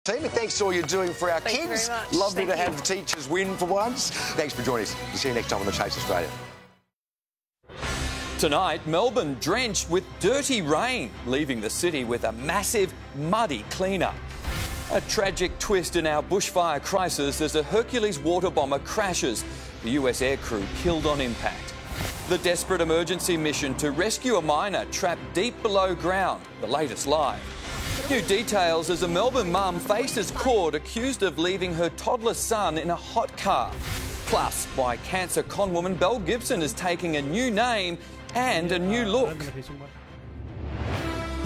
team, and thanks for all you're doing for our Thank kids. You very much. Lovely to have the teachers win for once. Thanks for joining us. We'll see you next time on The Chase Australia. Tonight, Melbourne drenched with dirty rain, leaving the city with a massive, muddy clean-up. A tragic twist in our bushfire crisis as a Hercules water bomber crashes. The US air crew killed on impact. The desperate emergency mission to rescue a miner trapped deep below ground. The latest live. New details as a Melbourne mum faces court accused of leaving her toddler son in a hot car. Plus, why cancer conwoman Belle Gibson is taking a new name and a new look.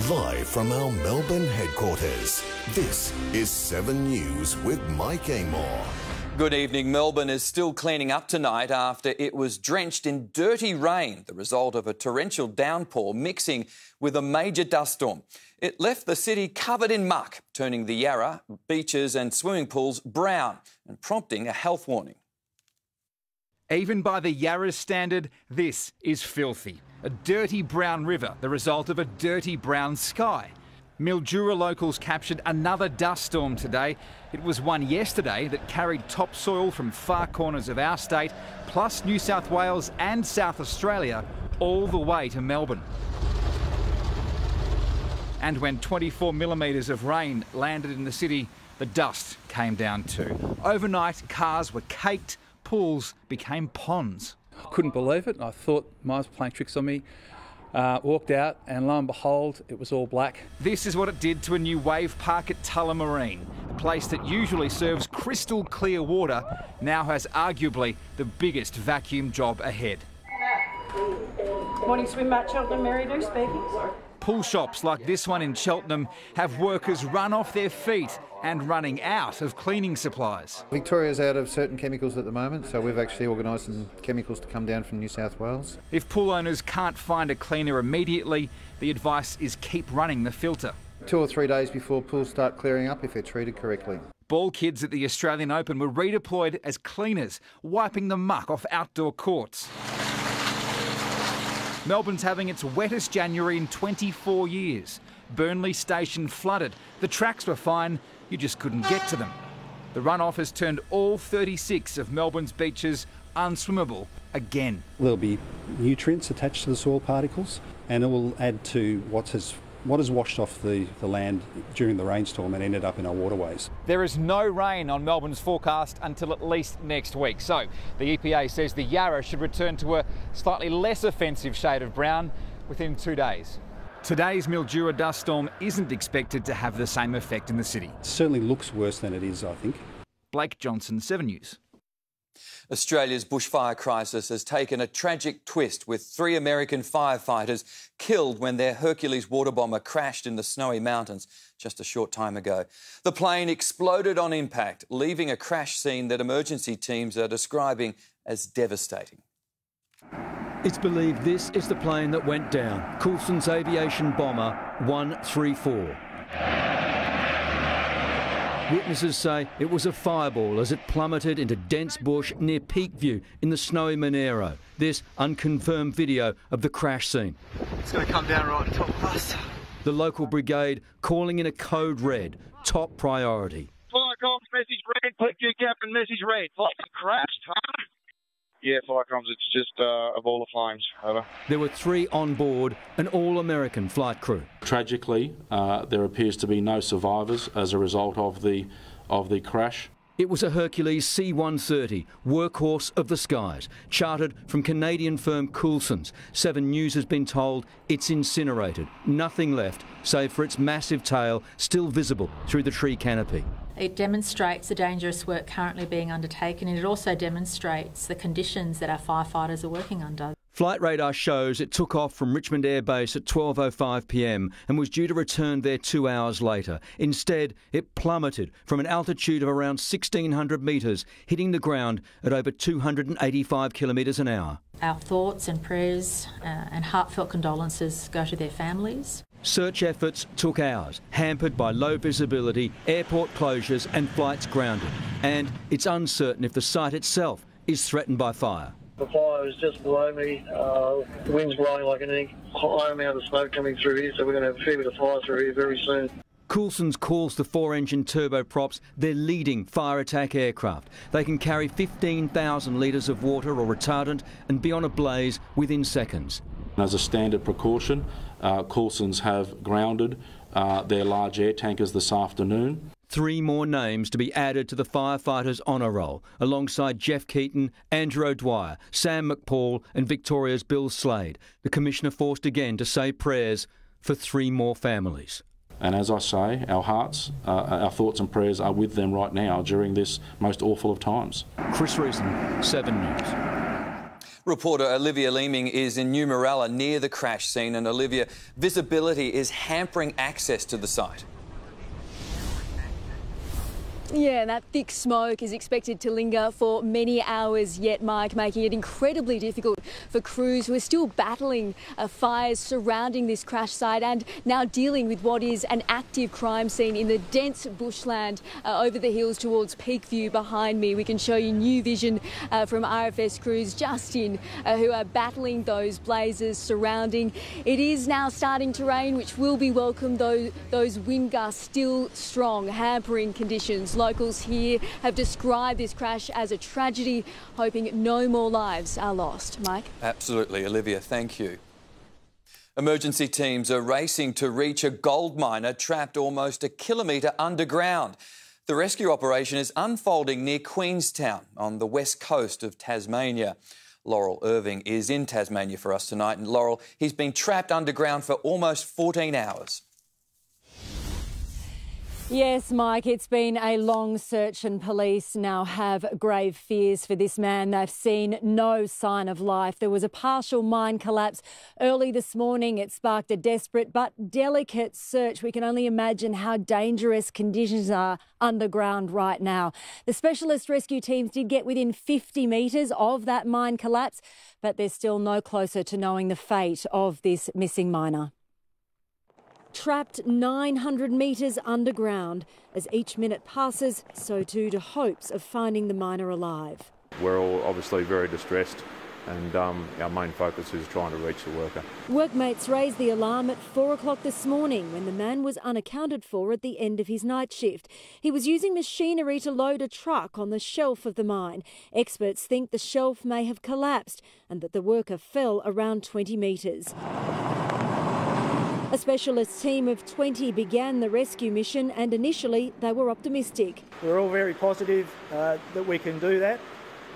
Live from our Melbourne headquarters, this is 7 News with Mike Amor. Good evening. Melbourne is still cleaning up tonight after it was drenched in dirty rain, the result of a torrential downpour mixing with a major dust storm. It left the city covered in muck, turning the Yarra, beaches and swimming pools brown and prompting a health warning. Even by the Yarra's standard, this is filthy. A dirty brown river, the result of a dirty brown sky. Mildura locals captured another dust storm today. It was one yesterday that carried topsoil from far corners of our state, plus New South Wales and South Australia, all the way to Melbourne. And when 24 millimetres of rain landed in the city, the dust came down too. Overnight, cars were caked, pools became ponds. I couldn't believe it. I thought Mars was playing tricks on me. Walked out and lo and behold, it was all black. This is what it did to a new wave park at Tullamarine. The place that usually serves crystal clear water now has arguably the biggest vacuum job ahead. Morning swim match, Cheltenham, Mary Lou speaking. Pool shops like this one in Cheltenham have workers run off their feet and running out of cleaning supplies. Victoria's out of certain chemicals at the moment, so we've actually organised some chemicals to come down from New South Wales. If pool owners can't find a cleaner immediately, the advice is keep running the filter. 2 or 3 days before pools start clearing up if they're treated correctly. Ball kids at the Australian Open were redeployed as cleaners, wiping the muck off outdoor courts. Melbourne's having its wettest January in 24 years. Burnley Station flooded. The tracks were fine, you just couldn't get to them. The runoff has turned all 36 of Melbourne's beaches unswimmable again. There'll be nutrients attached to the soil particles, and it will add to what has washed off the land during the rainstorm and ended up in our waterways. There is no rain on Melbourne's forecast until at least next week. So the EPA says the Yarra should return to a slightly less offensive shade of brown within 2 days. Today's Mildura dust storm isn't expected to have the same effect in the city. It certainly looks worse than it is, I think. Blake Johnson, 7 News. Australia's bushfire crisis has taken a tragic twist with 3 American firefighters killed when their Hercules water bomber crashed in the Snowy Mountains just a short time ago. The plane exploded on impact, leaving a crash scene that emergency teams are describing as devastating. It's believed this is the plane that went down, Coulson's aviation bomber 134. Witnesses say it was a fireball as it plummeted into dense bush near Peakview in the snowy Monero. This unconfirmed video of the crash scene. It's going to come down right on top of us. The local brigade calling in a code red, top priority. Fire comms, message red, Peakview Captain, message red. Fire crashed, huh? Yeah, fire comms, it's just a ball of flames. Over. There were 3 on board, an all-American flight crew. Tragically, there appears to be no survivors as a result of the crash. It was a Hercules C-130, workhorse of the skies, chartered from Canadian firm Coulson's. 7 News has been told it's incinerated, nothing left, save for its massive tail still visible through the tree canopy. It demonstrates the dangerous work currently being undertaken, and it also demonstrates the conditions that our firefighters are working under. Flight radar shows it took off from Richmond Air Base at 12:05 p.m. and was due to return there 2 hours later. Instead, it plummeted from an altitude of around 1,600 metres, hitting the ground at over 285 kilometres an hour. Our thoughts and prayers and heartfelt condolences go to their families. Search efforts took hours, hampered by low visibility, airport closures and flights grounded. And it's uncertain if the site itself is threatened by fire. The fire is just below me. The wind's blowing like anything. High amount of smoke coming through here, so we're going to have a fair bit of fire through here very soon. Coulson's calls the 4-engine turboprops their leading fire attack aircraft. They can carry 15,000 litres of water or retardant and be on a blaze within seconds. As a standard precaution, Coulson's have grounded their large air tankers this afternoon. 3 more names to be added to the firefighters' honour roll, alongside Jeff Keaton, Andrew O'Dwyer, Sam McPaul and Victoria's Bill Slade. The Commissioner forced again to say prayers for 3 more families. And as I say, our hearts, our thoughts and prayers are with them right now during this most awful of times. Chris Reason, 7 News. Reporter Olivia Leeming is in New Morella near the crash scene, and Olivia, visibility is hampering access to the site. Yeah, and that thick smoke is expected to linger for many hours yet, Mike, making it incredibly difficult for crews who are still battling fires surrounding this crash site and now dealing with what is an active crime scene in the dense bushland over the hills towards Peakview behind me. We can show you new vision from RFS crews just in who are battling those blazes surrounding. It is now starting to rain, which will be welcome, though those wind gusts still strong, hampering conditions. Locals here have described this crash as a tragedy, hoping no more lives are lost. Mike? Absolutely, Olivia, thank you. Emergency teams are racing to reach a gold miner trapped almost a kilometre underground. The rescue operation is unfolding near Queenstown on the west coast of Tasmania. Laurel Irving is in Tasmania for us tonight. And Laurel, he's been trapped underground for almost 14 hours. Yes, Mike, it's been a long search and police now have grave fears for this man. They've seen no sign of life. There was a partial mine collapse early this morning. It sparked a desperate but delicate search. We can only imagine how dangerous conditions are underground right now. The specialist rescue teams did get within 50 metres of that mine collapse, but they're still no closer to knowing the fate of this missing miner. Trapped 900 metres underground. As each minute passes, so too do hopes of finding the miner alive. We're all obviously very distressed, and our main focus is trying to reach the worker. Workmates raised the alarm at 4 o'clock this morning when the man was unaccounted for at the end of his night shift. He was using machinery to load a truck on the shelf of the mine. Experts think the shelf may have collapsed and that the worker fell around 20 metres. A specialist team of 20 began the rescue mission, and initially they were optimistic. We're all very positive that we can do that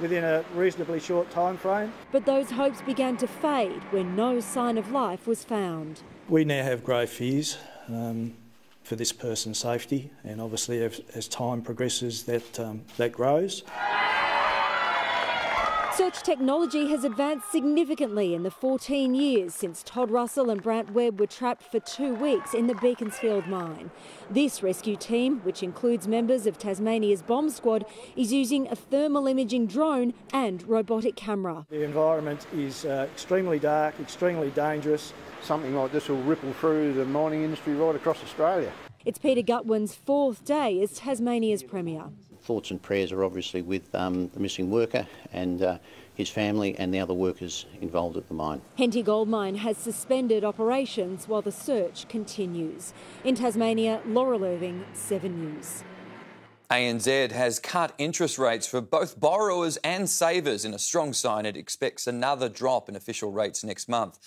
within a reasonably short time frame. But those hopes began to fade when no sign of life was found. We now have grave fears for this person's safety, and obviously as time progresses that grows. Search technology has advanced significantly in the 14 years since Todd Russell and Brant Webb were trapped for 2 weeks in the Beaconsfield mine. This rescue team, which includes members of Tasmania's bomb squad, is using a thermal imaging drone and robotic camera. The environment is extremely dark, extremely dangerous. Something like this will ripple through the mining industry right across Australia. It's Peter Gutwin's 4th day as Tasmania's Premier. Thoughts and prayers are obviously with the missing worker and his family and the other workers involved at the mine. Henty Gold Mine has suspended operations while the search continues. In Tasmania, Laurel Irving, 7 News. ANZ has cut interest rates for both borrowers and savers in a strong sign it expects another drop in official rates next month.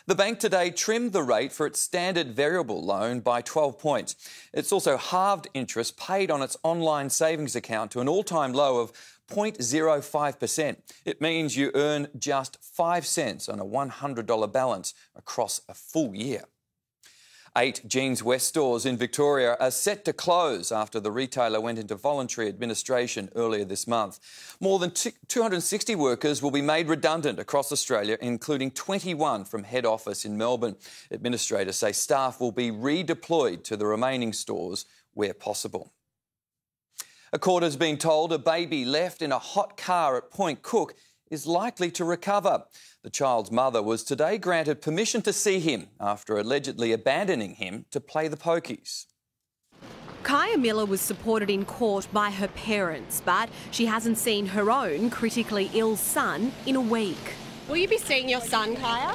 The bank today trimmed the rate for its standard variable loan by 12 points. It's also halved interest paid on its online savings account to an all-time low of 0.05%. It means you earn just 5 cents on a $100 balance across a full year. 8 Jeans West stores in Victoria are set to close after the retailer went into voluntary administration earlier this month. More than 260 workers will be made redundant across Australia, including 21 from head office in Melbourne. Administrators say staff will be redeployed to the remaining stores where possible. A court has been told a baby left in a hot car at Point Cook is likely to recover. The child's mother was today granted permission to see him after allegedly abandoning him to play the pokies. Kaya Miller was supported in court by her parents, but she hasn't seen her own critically ill son in a week. Will you be seeing your son, Kaya?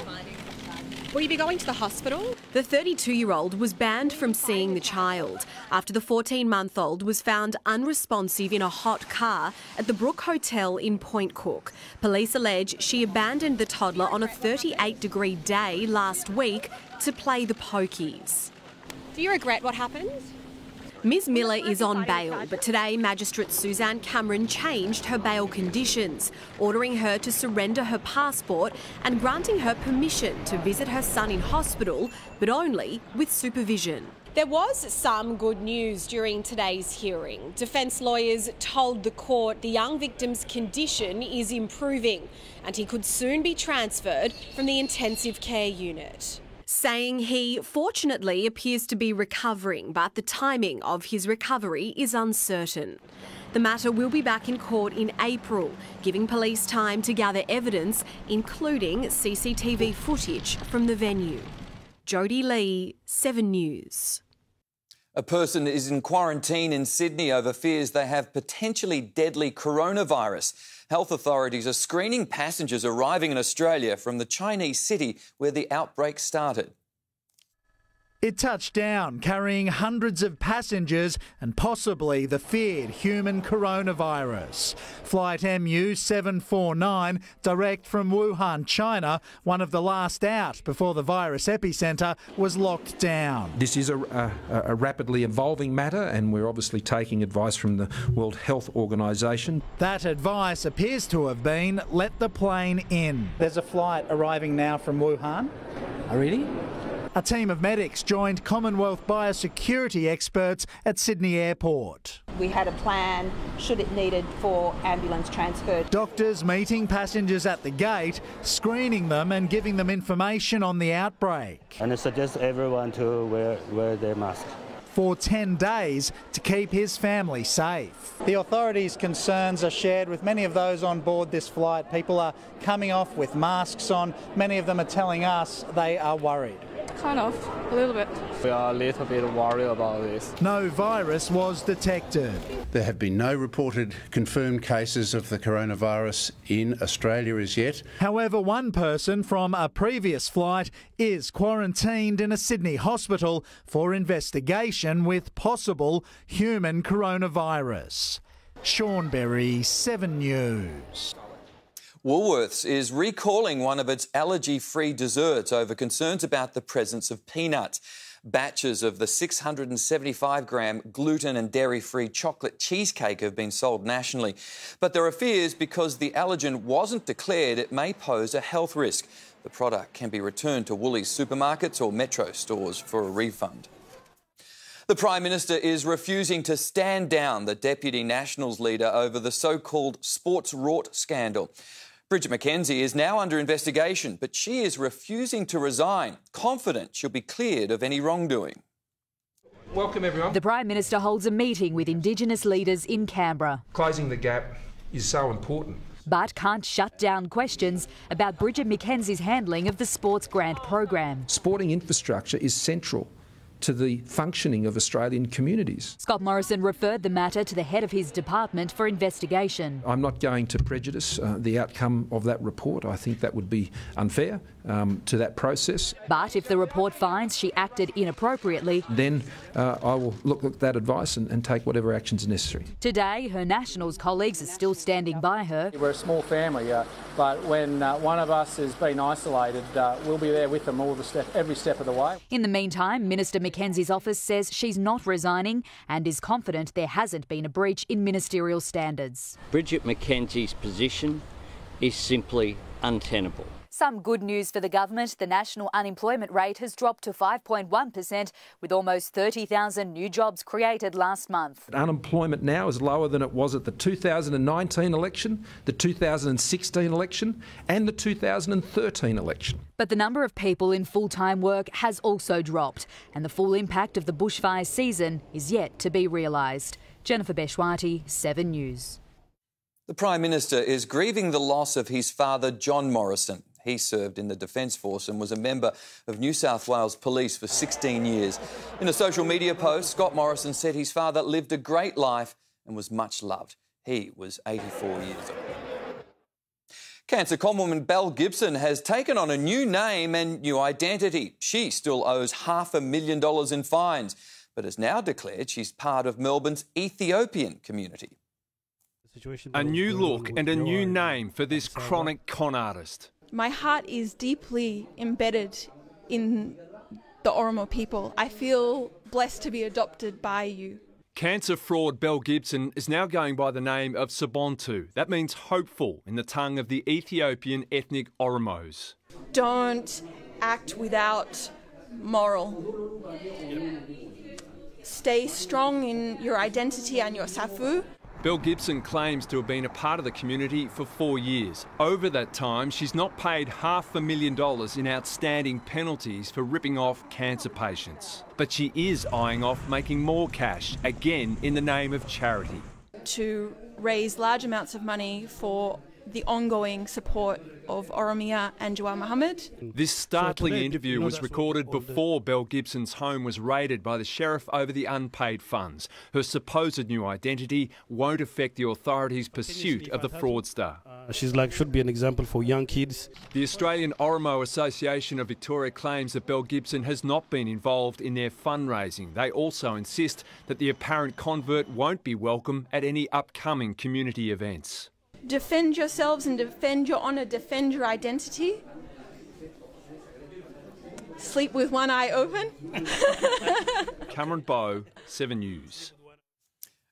Will you be going to the hospital? The 32-year-old was banned from seeing the child after the 14-month-old was found unresponsive in a hot car at the Brook Hotel in Point Cook. Police allege she abandoned the toddler on a 38-degree day last week to play the pokies. Do you regret what happened? Ms Miller is on bail, but today Magistrate Suzanne Cameron changed her bail conditions, ordering her to surrender her passport and granting her permission to visit her son in hospital, but only with supervision. There was some good news during today's hearing. Defence lawyers told the court the young victim's condition is improving and he could soon be transferred from the intensive care unit, saying he fortunately appears to be recovering, but the timing of his recovery is uncertain. The matter will be back in court in April, giving police time to gather evidence, including CCTV footage from the venue. Jodie Lee, 7 News. A person is in quarantine in Sydney over fears they have potentially deadly coronavirus. Health authorities are screening passengers arriving in Australia from the Chinese city where the outbreak started. It touched down, carrying hundreds of passengers and possibly the feared human coronavirus. Flight MU749, direct from Wuhan, China, one of the last out before the virus epicentre was locked down. This is a rapidly evolving matter, and we're obviously taking advice from the World Health Organisation. That advice appears to have been, let the plane in. There's a flight arriving now from Wuhan. Oh, really? A team of medics joined Commonwealth biosecurity experts at Sydney Airport. We had a plan, should it needed, for ambulance transfer. Doctors meeting passengers at the gate, screening them and giving them information on the outbreak. And I suggest everyone to wear their mask. For 10 days to keep his family safe. The authorities' concerns are shared with many of those on board this flight. People are coming off with masks on. Many of them are telling us they are worried. Kind of, a little bit. We are a little bit worried about this. No virus was detected. There have been no reported confirmed cases of the coronavirus in Australia as yet. However, one person from a previous flight is quarantined in a Sydney hospital for investigation with possible human coronavirus. Sean Berry, 7 News. Woolworths is recalling one of its allergy-free desserts over concerns about the presence of peanuts. Batches of the 675-gram gluten and dairy-free chocolate cheesecake have been sold nationally. But there are fears because the allergen wasn't declared, it may pose a health risk. The product can be returned to Woolies supermarkets or Metro stores for a refund. The Prime Minister is refusing to stand down the Deputy Nationals leader over the so-called sports rort scandal. Bridget McKenzie is now under investigation, but she is refusing to resign, confident she'll be cleared of any wrongdoing. Welcome, everyone. The Prime Minister holds a meeting with Indigenous leaders in Canberra. Closing the gap is so important. But can't shut down questions about Bridget McKenzie's handling of the sports grant program. Sporting infrastructure is central to the functioning of Australian communities. Scott Morrison referred the matter to the head of his department for investigation. I'm not going to prejudice the outcome of that report. I think that would be unfair to that process. But if the report finds she acted inappropriately, then I will look at that advice and take whatever actions are necessary. Today, her Nationals colleagues are still standing by her. We're a small family, but when one of us has been isolated, we'll be there with them every step of the way. In the meantime, Minister McKenzie's office says she's not resigning and is confident there hasn't been a breach in ministerial standards. Bridget McKenzie's position is simply untenable. Some good news for the government. The national unemployment rate has dropped to 5.1%, with almost 30,000 new jobs created last month. Unemployment now is lower than it was at the 2019 election, the 2016 election and the 2013 election. But the number of people in full-time work has also dropped, and the full impact of the bushfire season is yet to be realised. Jennifer Beshwati, 7 News. The Prime Minister is grieving the loss of his father, John Morrison. He served in the Defence Force and was a member of New South Wales Police for 16 years. In a social media post, Scott Morrison said his father lived a great life and was much loved. He was 84 years old. Cancer conwoman Belle Gibson has taken on a new name and new identity. She still owes $500,000 in fines, but has now declared she's part of Melbourne's Ethiopian community. A new look and a new name for this chronic con artist. My heart is deeply embedded in the Oromo people. I feel blessed to be adopted by you. Cancer fraud Belle Gibson is now going by the name of Sabontu. That means hopeful in the tongue of the Ethiopian ethnic Oromos. Don't act without moral. Stay strong in your identity and your safu. Belle Gibson claims to have been a part of the community for 4 years. Over that time, she's not paid $500,000 in outstanding penalties for ripping off cancer patients. But she is eyeing off making more cash, again in the name of charity. To raise large amounts of money for the ongoing support of Oromia and Jawar Mohammed. This startling interview was recorded before Belle Gibson's home was raided by the sheriff over the unpaid funds. Her supposed new identity won't affect the authorities' pursuit of the fraudster. She's should be an example for young kids. The Australian Oromo Association of Victoria claims that Belle Gibson has not been involved in their fundraising. They also insist that the apparent convert won't be welcome at any upcoming community events. Defend yourselves and defend your honour, defend your identity. Sleep with one eye open. Cameron Bowe, 7 News.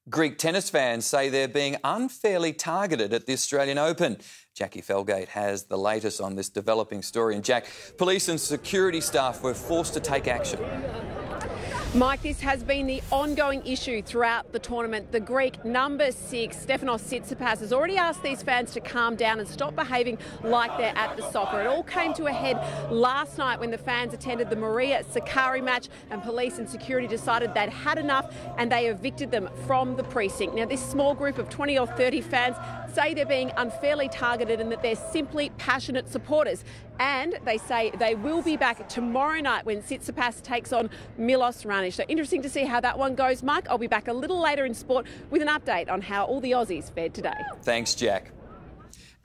Greek tennis fans say they're being unfairly targeted at the Australian Open. Jackie Felgate has the latest on this developing story. And Jack, police and security staff were forced to take action. Mike, this has been the ongoing issue throughout the tournament. The Greek number 6, Stefanos Tsitsipas, has already asked these fans to calm down and stop behaving like they're at the soccer. It all came to a head last night when the fans attended the Maria Sakkari match and police and security decided they'd had enough and they evicted them from the precinct. Now, this small group of 20 or 30 fans say they're being unfairly targeted and that they're simply passionate supporters. And they say they will be back tomorrow night when Tsitsipas takes on Milos Raonic. So interesting to see how that one goes. Mike, I'll be back a little later in sport with an update on how all the Aussies fared today. Thanks, Jack.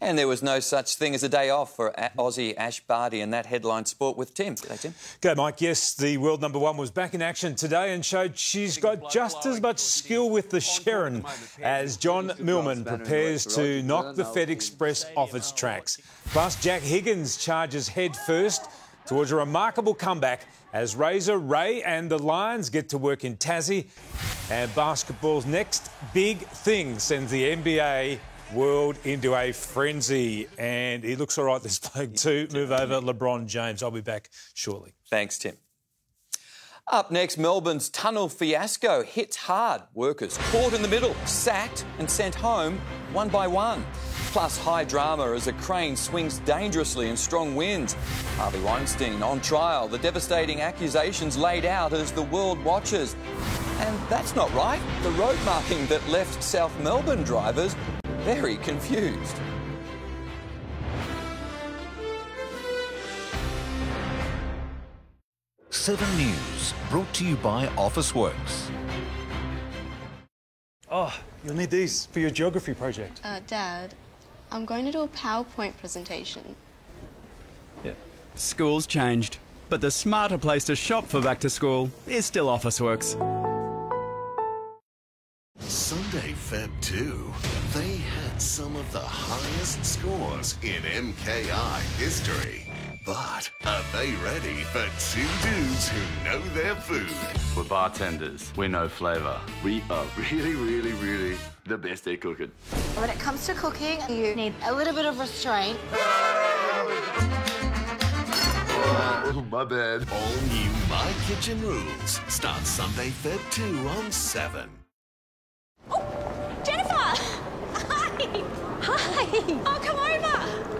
And there was no such thing as a day off for Aussie Ash Barty and that headline sport with Tim. G'day, Tim. Go, Mike. Yes, the world number 1 was back in action today and showed she's got just as much skill with the Sharon as John Millman prepares to knock the Fed Express off its tracks. Plus, Jack Higgins charges head first towards a remarkable comeback as Razor Ray and the Lions get to work in Tassie. And basketball's next big thing sends the NBA world into a frenzy. And he looks all right, this bloke, too. Move over, LeBron James. I'll be back shortly. Thanks, Tim. Up next, Melbourne's tunnel fiasco hits hard. Workers caught in the middle, sacked and sent home one by one. Plus high drama as a crane swings dangerously in strong winds. Harvey Weinstein on trial, the devastating accusations laid out as the world watches. And that's not right. The road marking that left South Melbourne drivers very confused. Seven News, brought to you by Officeworks. Oh, you'll need these for your geography project. Dad, I'm going to do a PowerPoint presentation. Yeah. School's changed, but the smarter place to shop for back to school is still Officeworks. Sunday, Feb 2, they had some of the highest scores in MKI history. But are they ready for two dudes who know their food? We're bartenders. We know flavour. We are really the best at cooking. When it comes to cooking, you need a little bit of restraint. Oh, my bad. All new My Kitchen Rules starts Sunday, Feb 2 on 7. Jennifer! Hi! Hi! Oh, come over!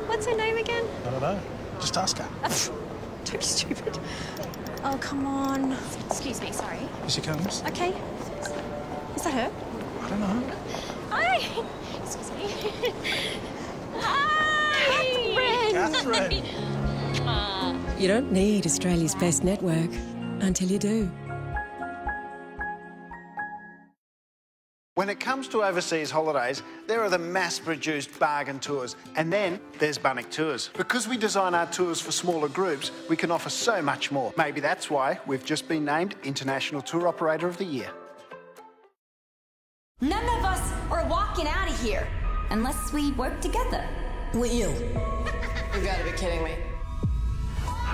What's her name again? I don't know. Just ask her. Don't be stupid. Oh, come on. Excuse me, sorry. Here she comes. Okay. Is that her? I don't know. Hi! Excuse me. Hi! Catherine! You don't need Australia's best network until you do. When it comes to overseas holidays, there are the mass-produced bargain tours, and then there's Bunnock Tours. Because we design our tours for smaller groups, we can offer so much more. Maybe that's why we've just been named International Tour Operator of the Year. None of us are walking out of here unless we work together. Will you? You gotta be kidding me.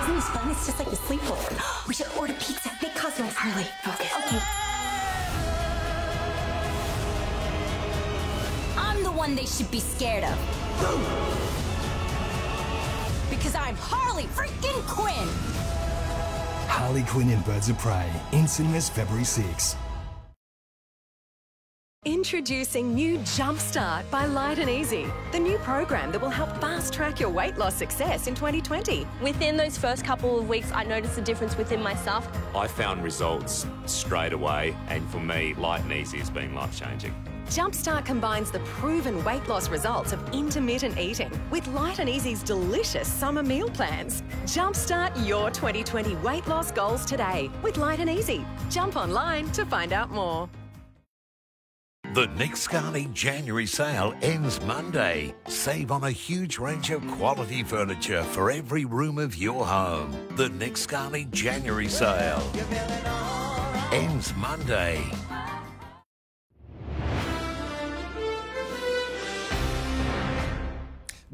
Isn't this fun? It's just like a sleepover. We should order pizza. Make Cosmos early. Focus. Okay. I'm the one they should be scared of. Because I'm Harley freaking Quinn. Harley Quinn and Birds of Prey, in cinemas February 6. Introducing new Jumpstart by Light and Easy, the new program that will help fast-track your weight loss success in 2020. Within those first couple of weeks, I noticed a difference within myself. I found results straight away, and for me, Light and Easy has been life-changing. Jumpstart combines the proven weight loss results of intermittent eating with Light and Easy's delicious summer meal plans. Jumpstart your 2020 weight loss goals today with Light and Easy. Jump online to find out more. The Nick Scarley January sale ends Monday. Save on a huge range of quality furniture for every room of your home. The Nick Scarley January sale ends Monday.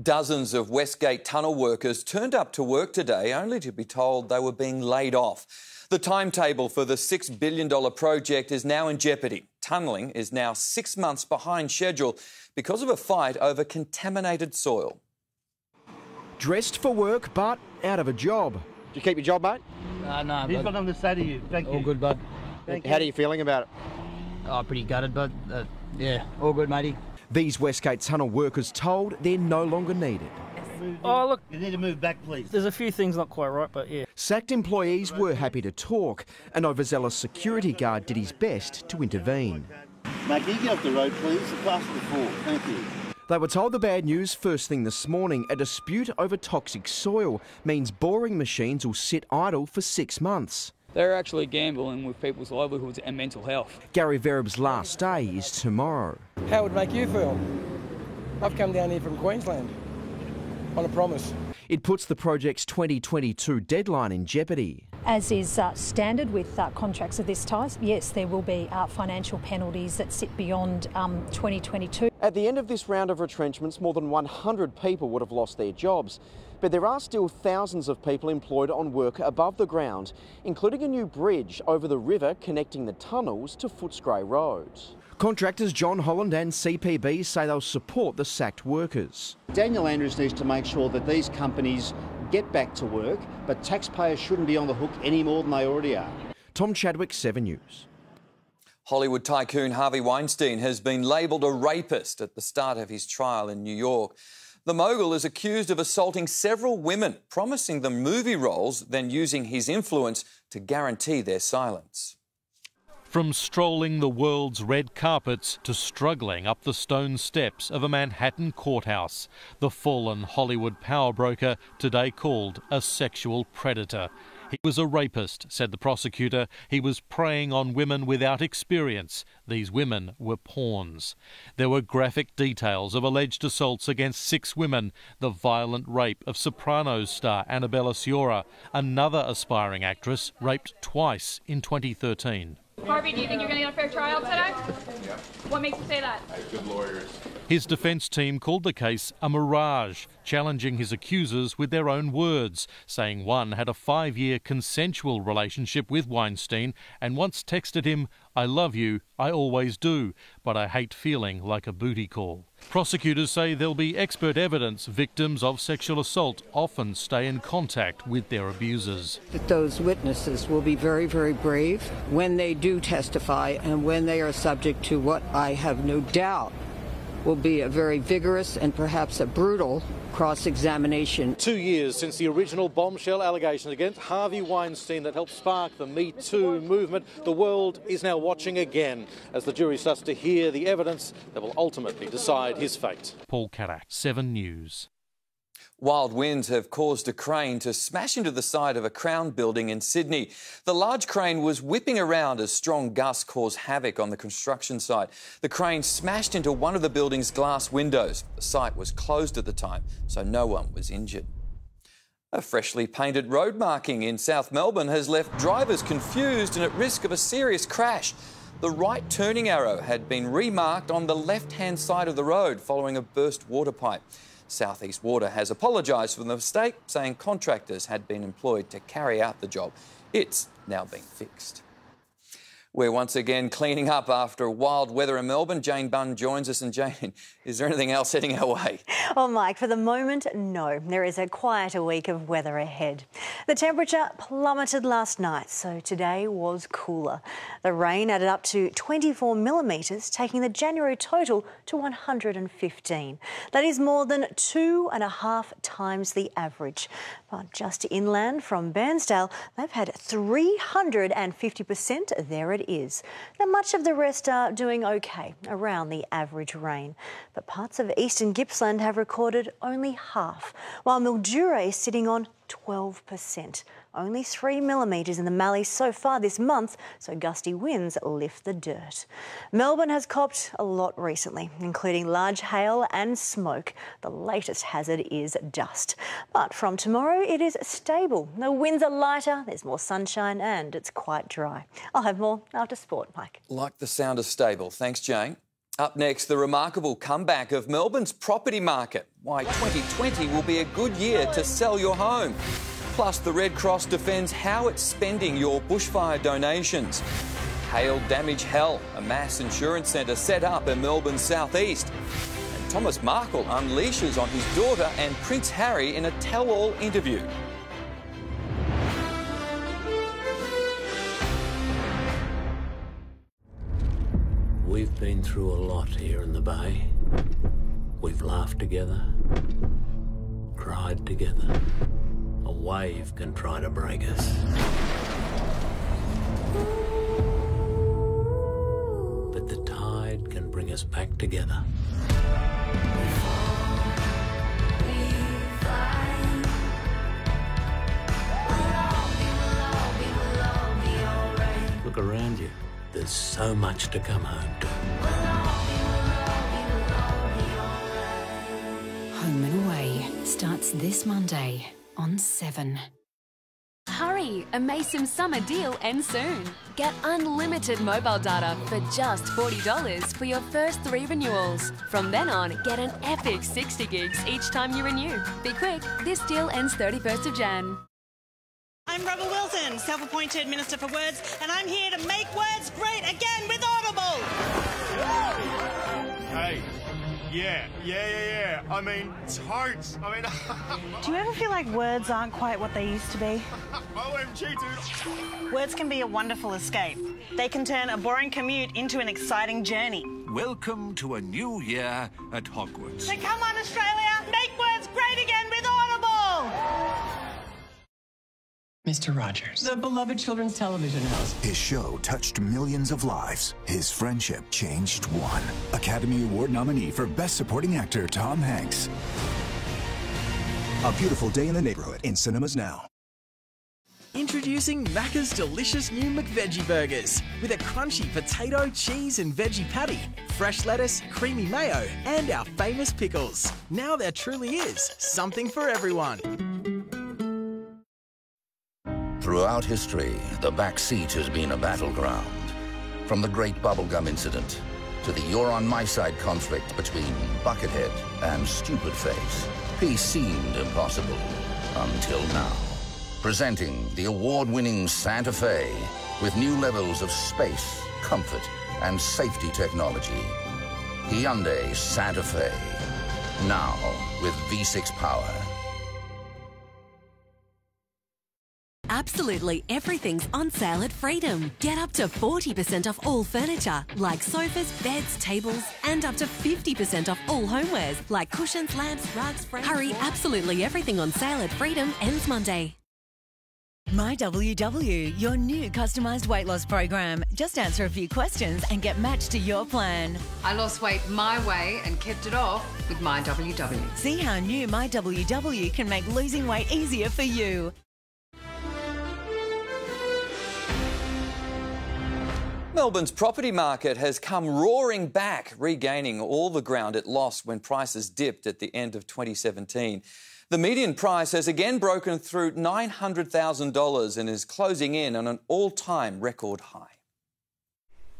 Dozens of Westgate tunnel workers turned up to work today only to be told they were being laid off. The timetable for the $6 billion project is now in jeopardy. Tunnelling is now 6 months behind schedule because of a fight over contaminated soil. Dressed for work, but out of a job. Did you keep your job, mate? No, He's got nothing to say to you. Thank you. All good, bud. How are you feeling about it? Oh, pretty gutted, bud. Yeah, all good, matey. These Westgate tunnel workers told they're no longer needed. Oh, look, you need to move back, please. There's a few things not quite right, but yeah. Sacked employees were happy to talk. An overzealous security guard did his best to intervene. Mate, can you get off the road, please? The class of the four. Thank you. They were told the bad news first thing this morning. A dispute over toxic soil means boring machines will sit idle for 6 months. They're actually gambling with people's livelihoods and mental health. Gary Verib's last day is tomorrow. How would it make you feel? I've come down here from Queensland on a promise. It puts the project's 2022 deadline in jeopardy. As is standard with contracts of this type, yes, there will be financial penalties that sit beyond 2022. At the end of this round of retrenchments, more than 100 people would have lost their jobs. But there are still thousands of people employed on work above the ground, including a new bridge over the river connecting the tunnels to Footscray Road. Contractors John Holland and CPB say they'll support the sacked workers. Daniel Andrews needs to make sure that these companies get back to work, but taxpayers shouldn't be on the hook any more than they already are. Tom Chadwick, 7 News. Hollywood tycoon Harvey Weinstein has been labelled a rapist at the start of his trial in New York. The mogul is accused of assaulting several women, promising them movie roles, then using his influence to guarantee their silence. From strolling the world's red carpets to struggling up the stone steps of a Manhattan courthouse, the fallen Hollywood power broker today called a sexual predator. He was a rapist, said the prosecutor. He was preying on women without experience. These women were pawns. There were graphic details of alleged assaults against 6 women, the violent rape of Sopranos star Annabella Sciorra, another aspiring actress raped twice in 2013. Harvey, do you think you're going to get a fair trial today? Yeah. What makes you say that? I have good lawyers. His defence team called the case a mirage, challenging his accusers with their own words, saying one had a 5-year consensual relationship with Weinstein and once texted him, "I love you, I always do, but I hate feeling like a booty call." Prosecutors say there'll be expert evidence victims of sexual assault often stay in contact with their abusers. That those witnesses will be very, very brave when they do testify and when they are subject to what I have no doubt will be a very vigorous and perhaps a brutal cross-examination. 2 years since the original bombshell allegations against Harvey Weinstein that helped spark the Me Too movement, the world is now watching again as the jury starts to hear the evidence that will ultimately decide his fate. Paul Carrack, 7 News. Wild winds have caused a crane to smash into the side of a Crown building in Sydney. The large crane was whipping around as strong gusts caused havoc on the construction site. The crane smashed into one of the building's glass windows. The site was closed at the time, so no one was injured. A freshly painted road marking in South Melbourne has left drivers confused and at risk of a serious crash. The right turning arrow had been remarked on the left-hand side of the road following a burst water pipe. South East Water has apologised for the mistake, saying contractors had been employed to carry out the job. It's now been fixed. We're once again cleaning up after wild weather in Melbourne. Jane Bunn joins us. And Jane, is there anything else heading our way? Well, Mike, for the moment, no. There is a quieter week of weather ahead. The temperature plummeted last night, so today was cooler. The rain added up to 24 millimetres, taking the January total to 115. That is more than 2.5 times the average. But just inland from Bairnsdale, they've had 350%. There it is. Now, much of the rest are doing OK, around the average rain. But parts of eastern Gippsland have recorded only half, while Mildura is sitting on 12%. Only 3 millimetres in the Mallee so far this month, so gusty winds lift the dirt. Melbourne has copped a lot recently, including large hail and smoke. The latest hazard is dust. But from tomorrow, it is stable. The winds are lighter, there's more sunshine and it's quite dry. I'll have more after sport, Mike. Like the sound of stable. Thanks, Jane. Up next, the remarkable comeback of Melbourne's property market. Why 2020 will be a good year to sell your home. Plus, the Red Cross defends how it's spending your bushfire donations. Hail Damage Hell, a mass insurance centre set up in Melbourne's southeast. And Thomas Markle unleashes on his daughter and Prince Harry in a tell-all interview. We've been through a lot here in the Bay. We've laughed together, cried together. A wave can try to break us. But the tide can bring us back together. Look around you. There's so much to come home to. Home and Away starts this Monday on 7. Hurry! A Mason summer deal ends soon. Get unlimited mobile data for just $40 for your first 3 renewals. From then on, get an epic 60 gigs each time you renew. Be quick, this deal ends 31st of Jan. I'm Rebel Wilson, self-appointed Minister for Words, and I'm here to make words great again with Audible! Hey, yeah. I mean, totes. Do you ever feel like words aren't quite what they used to be? OMG, dude. Words can be a wonderful escape. They can turn a boring commute into an exciting journey. Welcome to a new year at Hogwarts. So come on, Australia, make words great again with Audible! Mr. Rogers, the beloved children's television house. His show touched millions of lives. His friendship changed one. Academy Award nominee for Best Supporting Actor, Tom Hanks. A Beautiful Day in the Neighborhood in cinemas now. Introducing Macca's delicious new McVeggie burgers with a crunchy potato, cheese and veggie patty, fresh lettuce, creamy mayo and our famous pickles. Now there truly is something for everyone. Throughout history, the back seat has been a battleground. From the Great Bubblegum Incident to the You're on My Side conflict between Buckethead and Stupid Face, peace seemed impossible until now. Presenting the award-winning Santa Fe with new levels of space, comfort, and safety technology. Hyundai Santa Fe, now with V6 power. Absolutely everything's on sale at Freedom. Get up to 40% off all furniture, like sofas, beds, tables, and up to 50% off all homewares, like cushions, lamps, rugs, frames. Hurry, absolutely everything on sale at Freedom ends Monday. My WW, your new customised weight loss program. Just answer a few questions and get matched to your plan. I lost weight my way and kept it off with My WW. See how new My WW can make losing weight easier for you. Melbourne's property market has come roaring back, regaining all the ground it lost when prices dipped at the end of 2017. The median price has again broken through $900,000 and is closing in on an all-time record high.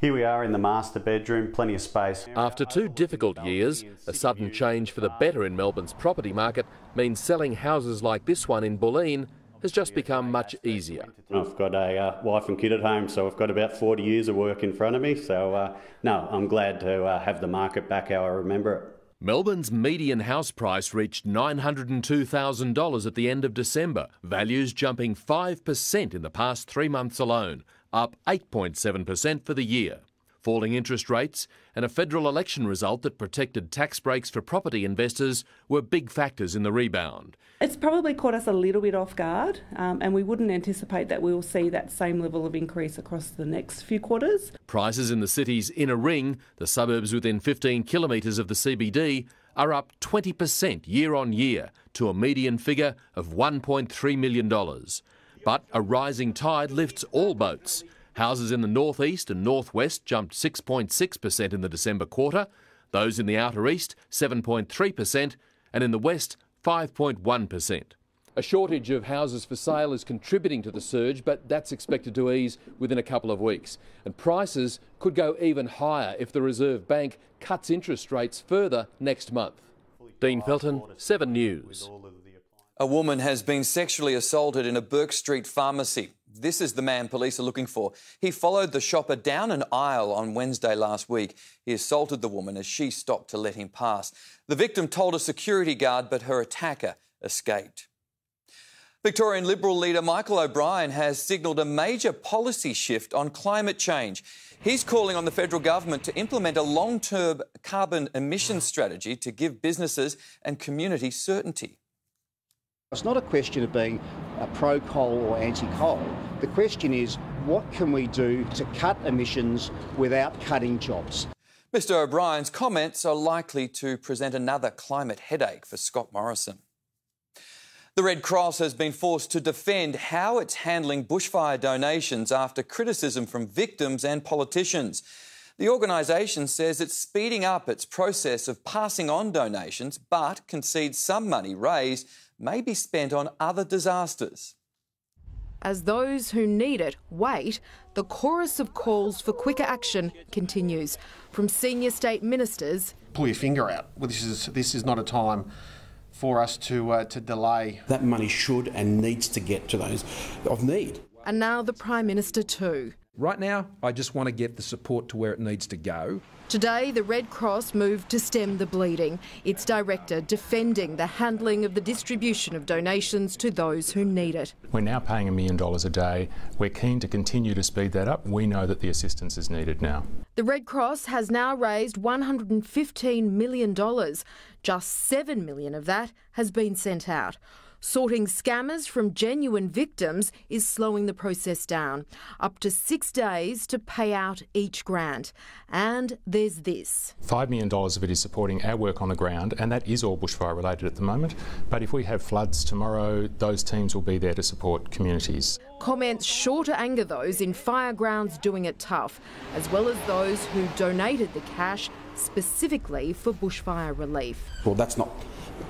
Here we are in the master bedroom, plenty of space. After 2 difficult years, a sudden change for the better in Melbourne's property market means selling houses like this one in Bulleen has just become much easier. I've got a wife and kid at home, so I've got about 40 years of work in front of me. So, no, I'm glad to have the market back how I remember it. Melbourne's median house price reached $902,000 at the end of December, values jumping 5% in the past 3 months alone, up 8.7% for the year. Falling interest rates and a federal election result that protected tax breaks for property investors were big factors in the rebound. It's probably caught us a little bit off guard, and we wouldn't anticipate that we'll see that same level of increase across the next few quarters. Prices in the city's inner ring, the suburbs within 15 kilometres of the CBD, are up 20% year on year to a median figure of $1.3 million. But a rising tide lifts all boats. Houses in the northeast and northwest jumped 6.6% in the December quarter, those in the outer east 7.3%, and in the west 5.1%. A shortage of houses for sale is contributing to the surge, but that's expected to ease within a couple of weeks. And prices could go even higher if the Reserve Bank cuts interest rates further next month. Dean Felton, 7 News. A woman has been sexually assaulted in a Burke Street pharmacy. This is the man police are looking for. He followed the shopper down an aisle on Wednesday last week. He assaulted the woman as she stopped to let him pass. The victim told a security guard, but her attacker escaped. Victorian Liberal leader Michael O'Brien has signalled a major policy shift on climate change. He's calling on the federal government to implement a long-term carbon emissions strategy to give businesses and communities certainty. It's not a question of being pro-coal or anti-coal. The question is, what can we do to cut emissions without cutting jobs? Mr O'Brien's comments are likely to present another climate headache for Scott Morrison. The Red Cross has been forced to defend how it's handling bushfire donations after criticism from victims and politicians. The organisation says it's speeding up its process of passing on donations, but concedes some money raised may be spent on other disasters. As those who need it wait, the chorus of calls for quicker action continues from senior state ministers. Pull your finger out. Well, this is not a time for us to delay. That money should and needs to get to those of need. And now the Prime Minister too. Right now, I just want to get the support to where it needs to go. Today, the Red Cross moved to stem the bleeding, its director defending the handling of the distribution of donations to those who need it. We're now paying $1 million a day. We're keen to continue to speed that up. We know that the assistance is needed now. The Red Cross has now raised $115 million. Just $7 million of that has been sent out. Sorting scammers from genuine victims is slowing the process down. Up to 6 days to pay out each grant. And there's this. $5 million of it is supporting our work on the ground, and that is all bushfire related at the moment. But if we have floods tomorrow, those teams will be there to support communities. Comments sure to anger those in firegrounds doing it tough, as well as those who donated the cash specifically for bushfire relief. Well, that's not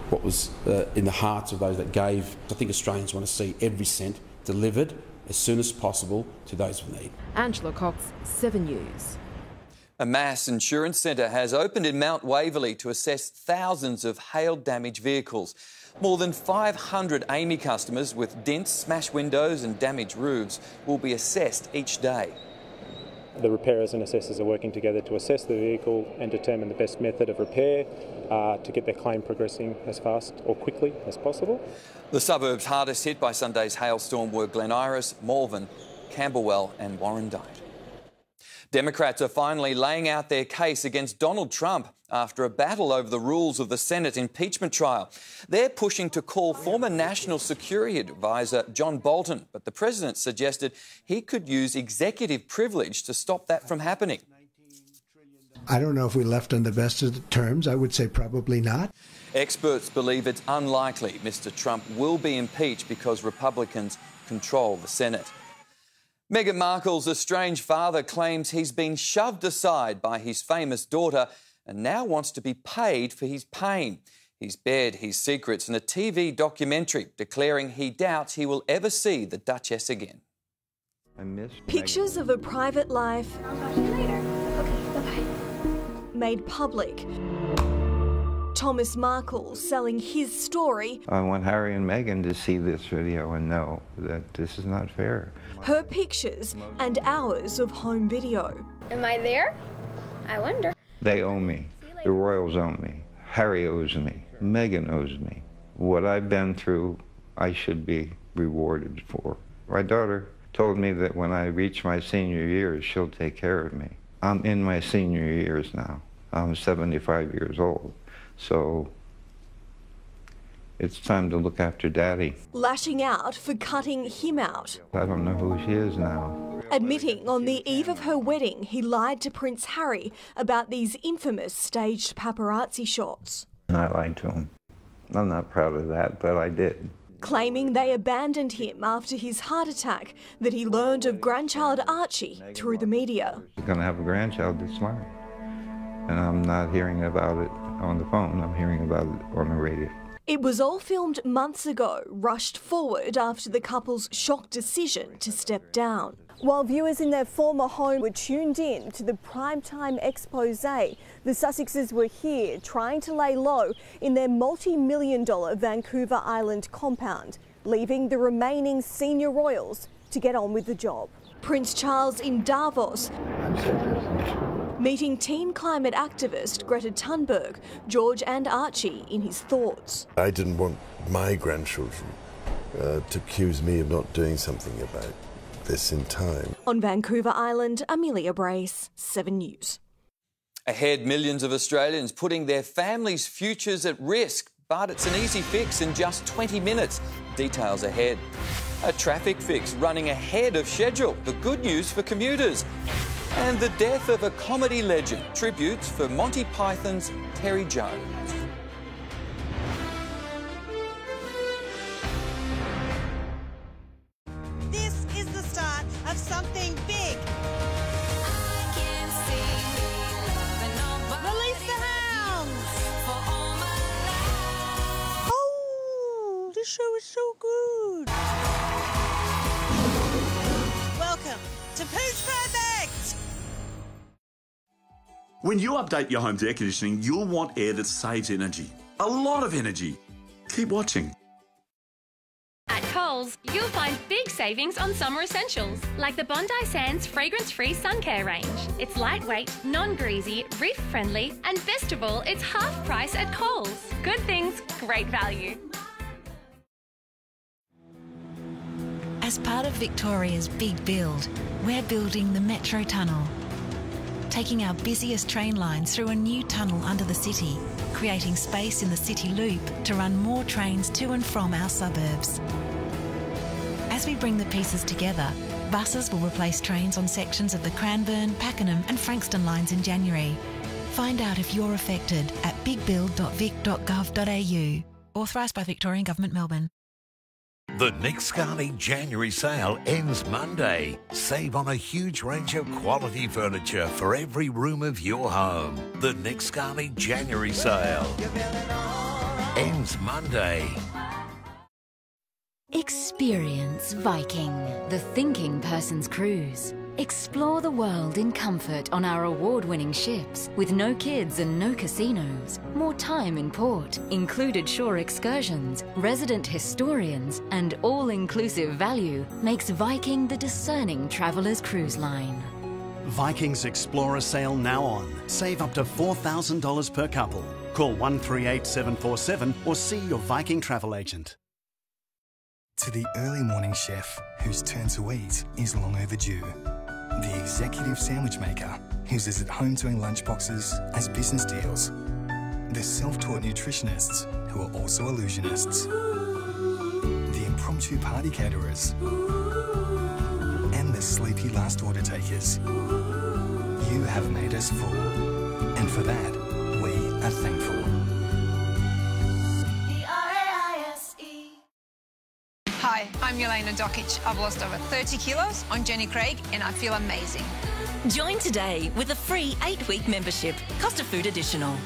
what was in the hearts of those that gave. I think Australians want to see every cent delivered as soon as possible to those who need. Angela Cox, 7 News. A mass insurance centre has opened in Mount Waverley to assess thousands of hail-damaged vehicles. More than 500 AAMI customers with dents, smashed windows and damaged roofs will be assessed each day. The repairers and assessors are working together to assess the vehicle and determine the best method of repair to get their claim progressing as fast or quickly as possible. The suburbs hardest hit by Sunday's hailstorm were Glen Iris, Malvern, Camberwell and Warrandyte. Democrats are finally laying out their case against Donald Trump after a battle over the rules of the Senate impeachment trial. They're pushing to call former National Security Advisor John Bolton, but the president suggested he could use executive privilege to stop that from happening. I don't know if we left on the best of terms. I would say probably not. Experts believe it's unlikely Mr. Trump will be impeached because Republicans control the Senate. Meghan Markle's estranged father claims he's been shoved aside by his famous daughter and now wants to be paid for his pain. He's bared his secrets in a TV documentary, declaring he doubts he will ever see the Duchess again. Pictures of a private life made public. Thomas Markle selling his story. I want Harry and Meghan to see this video and know that this is not fair. Her pictures and hours of home video. Am I there? I wonder. They owe me. The royals owe me. Harry owes me. Meghan owes me. What I've been through, I should be rewarded for. My daughter told me that when I reach my senior years, she'll take care of me. I'm in my senior years now. I'm 75 years old. So it's time to look after Daddy. Lashing out for cutting him out. I don't know who she is now. Admitting on the eve of her wedding he lied to Prince Harry about these infamous staged paparazzi shots. I lied to him. I'm not proud of that, but I did. Claiming they abandoned him after his heart attack, that he learned of grandchild Archie through the media. He's going to have a grandchild this month, and I'm not hearing about it on the phone. I'm hearing about it on the radio. It was all filmed months ago, rushed forward after the couple's shocked decision to step down. While viewers in their former home were tuned in to the primetime expose, the Sussexes were here trying to lay low in their multi-million-dollar Vancouver Island compound, leaving the remaining senior royals to get on with the job. Prince Charles in Davos, meeting teen climate activist Greta Thunberg, George and Archie in his thoughts. I didn't want my grandchildren to accuse me of not doing something about this in time. On Vancouver Island, Amelia Brace, 7 News. Ahead, millions of Australians putting their families' futures at risk, but it's an easy fix in just 20 minutes. Details ahead. A traffic fix running ahead of schedule. The good news for commuters. And the death of a comedy legend. Tributes for Monty Python's Terry Jones. This is the start of something big. Release the hounds! Oh, this show is so good. Welcome to Who's Perfect? When you update your home's air conditioning, you'll want air that saves energy. A lot of energy. Keep watching. At Coles, you'll find big savings on summer essentials, like the Bondi Sands fragrance-free sun care range. It's lightweight, non-greasy, reef-friendly, and best of all, it's half price at Coles. Good things, great value. As part of Victoria's big build, we're building the Metro Tunnel, taking our busiest train lines through a new tunnel under the city, creating space in the city loop to run more trains to and from our suburbs. As we bring the pieces together, buses will replace trains on sections of the Cranbourne, Pakenham and Frankston lines in January. Find out if you're affected at bigbuild.vic.gov.au. Authorised by Victorian Government, Melbourne. The Nick Scarley January sale ends Monday. Save on a huge range of quality furniture for every room of your home. The Nick Scarley January sale ends Monday. Experience Viking, the thinking person's cruise. Explore the world in comfort on our award-winning ships with no kids and no casinos, more time in port, included shore excursions, resident historians, and all-inclusive value makes Viking the discerning traveller's cruise line. Viking's Explorer sale now on. Save up to $4,000 per couple. Call 138 747 or see your Viking travel agent. To the early morning chef whose turn to eat is long overdue. the executive sandwich maker who's as at home doing lunchboxes as business deals, the self-taught nutritionists who are also illusionists, the impromptu party caterers, and the sleepy last order takers. You have made us full, and for that, we are thankful. Hi, I'm Yelena Dokic. I've lost over 30 kilos on Jenny Craig and I feel amazing. Join today with a free 8-week membership. Cost of food additional.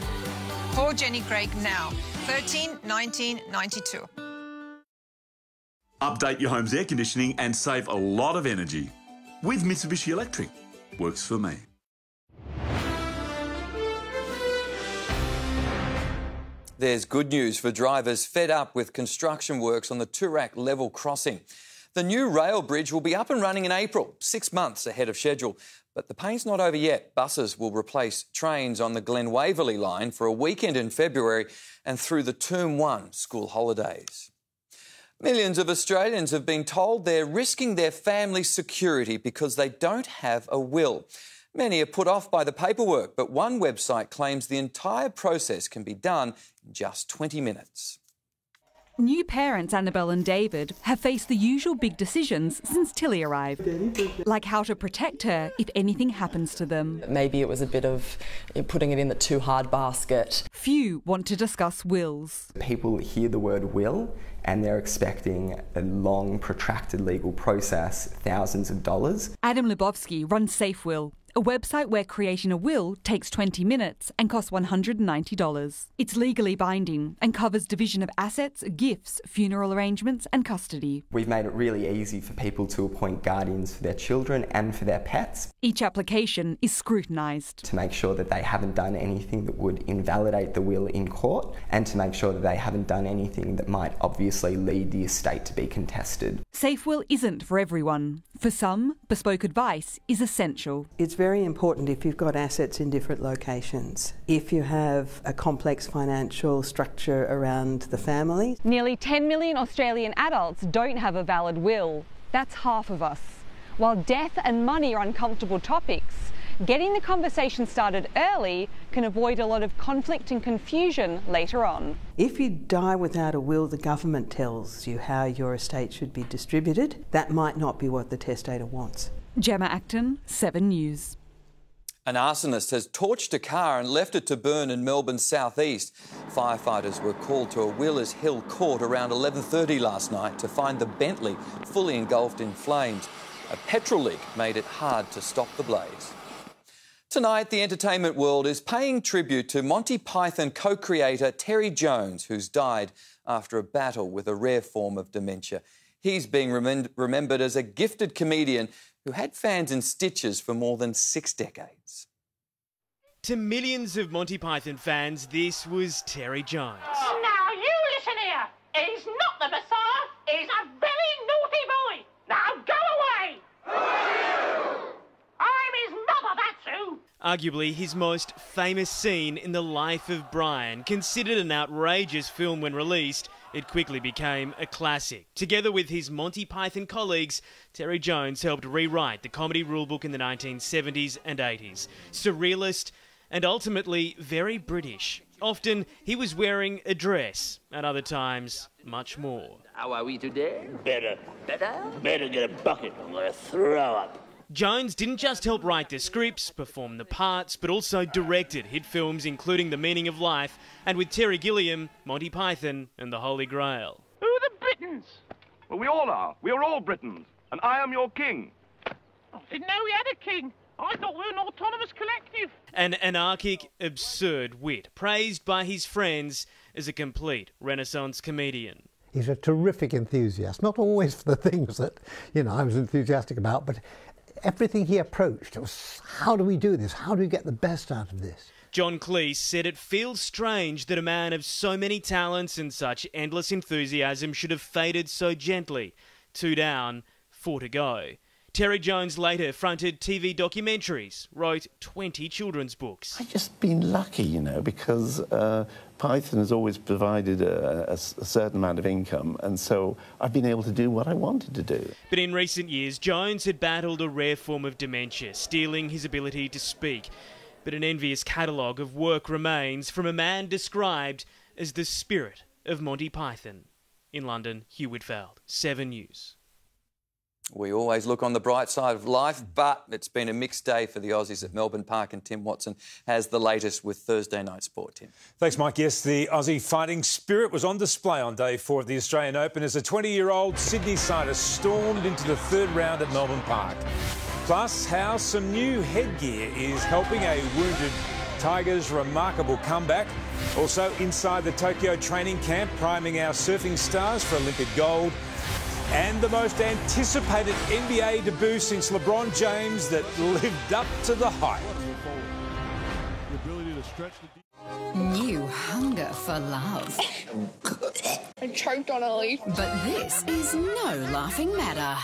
Call Jenny Craig now, 13 19 92. Update your home's air conditioning and save a lot of energy with Mitsubishi Electric. Works for me. There's good news for drivers fed up with construction works on the Toorak level crossing. The new rail bridge will be up and running in April, 6 months ahead of schedule. But the pain's not over yet. Buses will replace trains on the Glen Waverley line for a weekend in February and through the Term 1 school holidays. Millions of Australians have been told they're risking their family's security because they don't have a will. Many are put off by the paperwork, but one website claims the entire process can be done in just 20 minutes. New parents Annabelle and David have faced the usual big decisions since Tilly arrived, like how to protect her if anything happens to them. Maybe it was a bit of putting it in the too hard basket. Few want to discuss wills. People hear the word will and they're expecting a long, protracted legal process, thousands of dollars. Adam Lebowski runs Safe Will, a website where creating a will takes 20 minutes and costs $190. It's legally binding and covers division of assets, gifts, funeral arrangements and custody. We've made it really easy for people to appoint guardians for their children and for their pets. Each application is scrutinised to make sure that they haven't done anything that would invalidate the will in court and to make sure that they haven't done anything that might obviously lead the estate to be contested. Safe Will isn't for everyone. For some, bespoke advice is essential. It's very important if you've got assets in different locations. If you have a complex financial structure around the family. Nearly 10 million Australian adults don't have a valid will. That's half of us. While death and money are uncomfortable topics, getting the conversation started early can avoid a lot of conflict and confusion later on. If you die without a will, the government tells you how your estate should be distributed. That might not be what the testator wants. Gemma Acton, 7 News. An arsonist has torched a car and left it to burn in Melbourne's southeast. Firefighters were called to a Wheelers Hill court around 11:30 last night to find the Bentley fully engulfed in flames. A petrol leak made it hard to stop the blaze. Tonight, the entertainment world is paying tribute to Monty Python co-creator Terry Jones, who's died after a battle with a rare form of dementia. He's being remembered as a gifted comedian who had fans in stitches for more than 6 decades. To millions of Monty Python fans, this was Terry Jones. Oh, now you listen here. He's not the Messiah. He's a very naughty boy. Now go away. I'm his mother, that's who. Arguably his most famous scene in the life of Brian. Considered an outrageous film when released, it quickly became a classic. Together with his Monty Python colleagues, Terry Jones helped rewrite the comedy rulebook in the 1970s and 80s. Surrealist and ultimately very British. Often he was wearing a dress, at other times much more. How are we today? Better. Better? Better get a bucket. I'm going to throw up. Jones didn't just help write the scripts, perform the parts, but also directed hit films including The Meaning of Life and with Terry Gilliam, Monty Python and The Holy Grail. Who are the Britons? Well, we all are. We are all Britons. And I am your king. I didn't know we had a king. I thought we were an autonomous collective. An anarchic, absurd wit, praised by his friends as a complete Renaissance comedian. He's a terrific enthusiast, not always for the things that, I was enthusiastic about, but everything he approached was, how do we do this? How do we get the best out of this? John Cleese said it feels strange that a man of so many talents and such endless enthusiasm should have faded so gently. 2 down, 4 to go. Terry Jones later fronted TV documentaries, wrote 20 children's books. I've just been lucky, you know, because Python has always provided a certain amount of income, and so I've been able to do what I wanted to do. But in recent years, Jones had battled a rare form of dementia, stealing his ability to speak. But an envious catalogue of work remains from a man described as the spirit of Monty Python. In London, Hugh Whitfield, 7 News. We always look on the bright side of life, but it's been a mixed day for the Aussies at Melbourne Park, and Tim Watson has the latest with Thursday Night Sport. Tim. Thanks, Mike. Yes, the Aussie fighting spirit was on display on day 4 of the Australian Open as a 20-year-old Sydney sider stormed into the third round at Melbourne Park. Plus, how some new headgear is helping a wounded Tiger's remarkable comeback. Also, inside the Tokyo training camp, priming our surfing stars for Olympic gold. And the most anticipated NBA debut since LeBron James that lived up to the hype. New hunger for love. I choked on a leaf. But this is no laughing matter.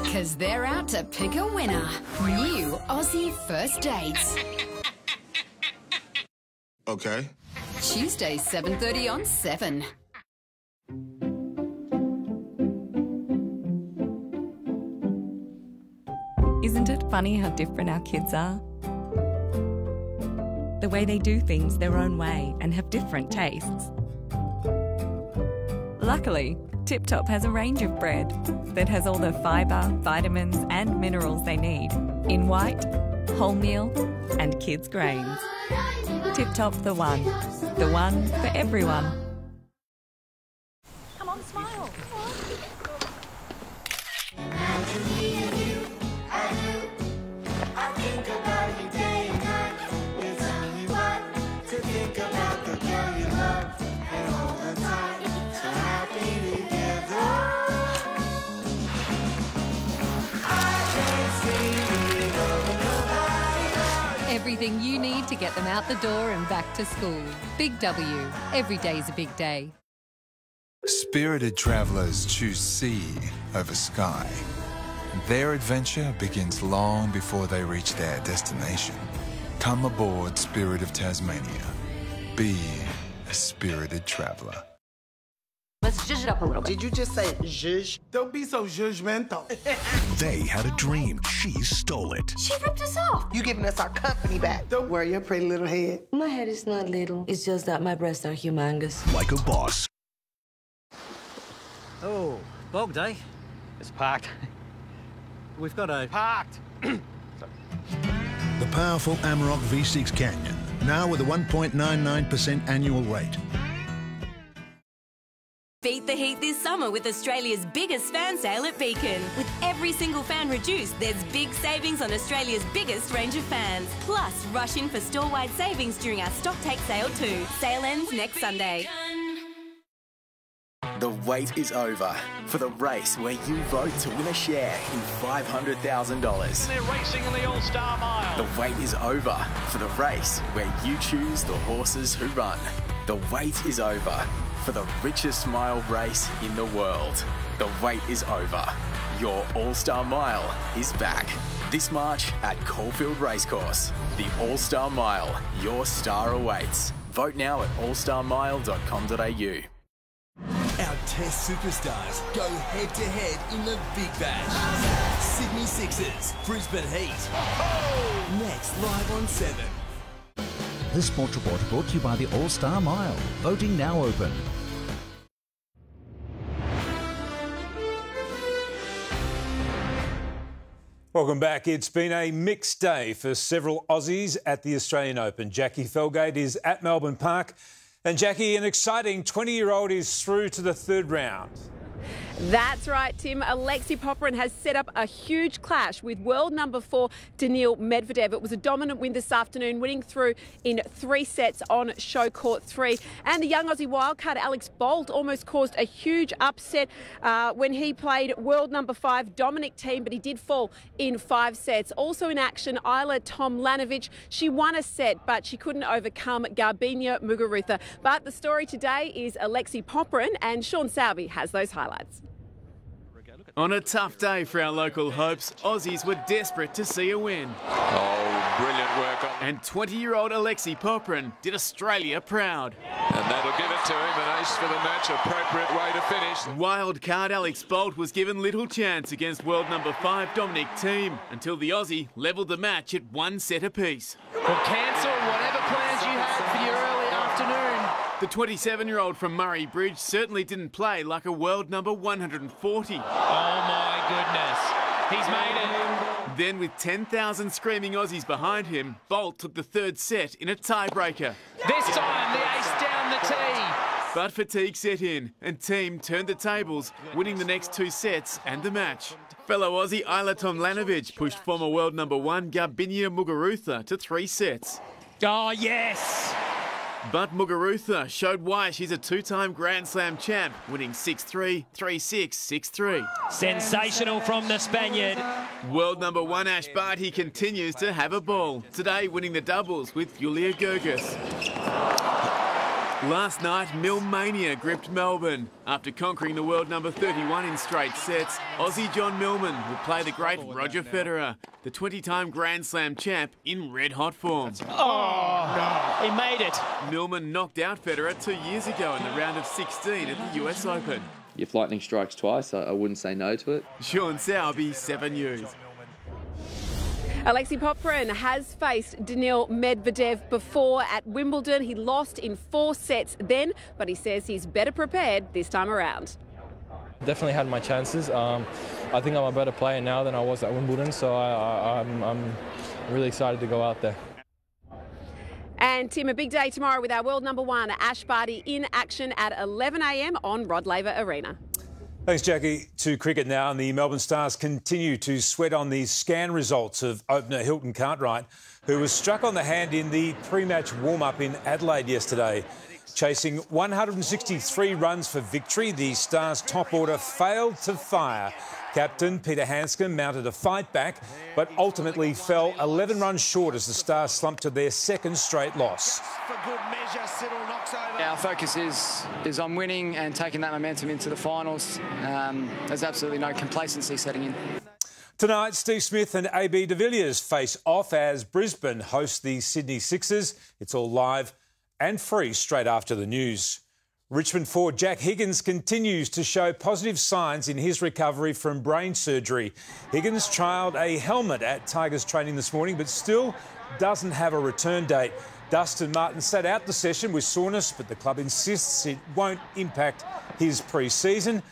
Because they're out to pick a winner. New Aussie First Dates. Okay. Tuesday, 7:30 on 7. Isn't it funny how different our kids are? The way they do things their own way and have different tastes. Luckily, Tip Top has a range of bread that has all the fibre, vitamins and minerals they need in white, wholemeal and kids' grains. Tip Top the one for everyone. Come on, smile. Everything you need to get them out the door and back to school. Big W. Every day's a big day. Spirited travellers choose sea over sky. Their adventure begins long before they reach their destination. Come aboard Spirit of Tasmania. Be a spirited traveller. Let's zhuzh it up a little bit. Did you just say zhuzh? Don't be so judgmental. They had a dream. She stole it. She ripped us off. You giving us our company back. Don't worry, your pretty little head. My head is not little. It's just that my breasts are humongous. Like a boss. Oh, bogged, eh? It's parked. We've got a... Parked! The powerful Amor V6 Canyon, now with a 1.99% annual rate. Beat the heat this summer with Australia's biggest fan sale at Beacon. With every single fan reduced, there's big savings on Australia's biggest range of fans. Plus, rush in for store-wide savings during our stock take sale too. Sale ends next Sunday. The wait is over for the race where you vote to win a share in $500,000. They're racing in the All-Star Mile. The wait is over for the race where you choose the horses who run. The wait is over for the richest mile race in the world. The wait is over. Your All-Star Mile is back. This March at Caulfield Racecourse. The All-Star Mile. Your star awaits. Vote now at allstarmile.com.au. Our Test superstars go head-to-head in the Big Bash. Sydney Sixers, Brisbane Heat. Next, live on 7. This Sports Report brought to you by the All-Star Mile. Voting now open. Welcome back. It's been a mixed day for several Aussies at the Australian Open. Jackie Felgate is at Melbourne Park. And Jackie, an exciting 20-year-old is through to the third round. That's right, Tim. Alexei Popyrin has set up a huge clash with world number 4 Daniil Medvedev. It was a dominant win this afternoon, winning through in 3 sets on show court 3. And the young Aussie wildcard Alex Bolt almost caused a huge upset when he played world number 5 Dominic Thiem, but he did fall in 5 sets. Also in action, Isla Tomljanovic. She won a set, but she couldn't overcome Garbina Muguruza. But the story today is Alexei Popyrin, and Sean Salby has those highlights. On a tough day for our local hopes, Aussies were desperate to see a win. Oh, brilliant work. And 20-year-old Alexi Poprin did Australia proud. And that'll give it to him, an ace for the match, appropriate way to finish. Wild card Alex Bolt was given little chance against world number 5 Dominic Thiem until the Aussie levelled the match at 1 set apiece. Well, cancel whatever plans you had for your early afternoon. The 27-year-old from Murray Bridge certainly didn't play like a world number 140. Oh my goodness, he's made it. Then with 10,000 screaming Aussies behind him, Bolt took the third set in a tiebreaker. This time the ace down the tee. But fatigue set in and Thiem turned the tables, winning the next 2 sets and the match. Fellow Aussie Ayla Tomljanovic pushed former world number 1 Garbiñe Muguruza to 3 sets. Oh yes! But Muguruza showed why she's a 2-time Grand Slam champ, winning 6-3, 3-6, 6-3. Sensational from the Spaniard. World number 1 Ash Barty continues to have a ball, today winning the doubles with Julia Gerges. Last night, Millmania gripped Melbourne. After conquering the world number 31 in straight sets, Aussie John Millman will play the great Roger Federer, the 20-time Grand Slam champ in red-hot form. Oh, no. He made it. Millman knocked out Federer 2 years ago in the round of 16 at the US Open. If lightning strikes twice, I wouldn't say no to it. Sean Sowerby, 7 News. Alexei Poprin has faced Daniil Medvedev before at Wimbledon. He lost in 4 sets then, but he says he's better prepared this time around. Definitely had my chances. I think I'm a better player now than I was at Wimbledon, so I'm really excited to go out there. And Tim, a big day tomorrow with our world number 1, Ash Barty, in action at 11 a.m. on Rod Laver Arena. Thanks, Jackie. To cricket now, and the Melbourne Stars continue to sweat on the scan results of opener Hilton Cartwright, who was struck on the hand in the pre-match warm-up in Adelaide yesterday. Chasing 163 runs for victory, the Stars' top order failed to fire. Captain Peter Handscomb mounted a fight back, but ultimately fell 11 runs short as the Stars slumped to their 2nd straight loss. Our focus is on winning and taking that momentum into the finals. There's absolutely no complacency setting in. Tonight, Steve Smith and AB de Villiers face off as Brisbane host the Sydney Sixers. It's all live and free straight after the news. Richmond forward Jack Higgins continues to show positive signs in his recovery from brain surgery. Higgins trialled a helmet at Tigers training this morning, but still doesn't have a return date. Dustin Martin sat out the session with soreness, but the club insists it won't impact his pre-season.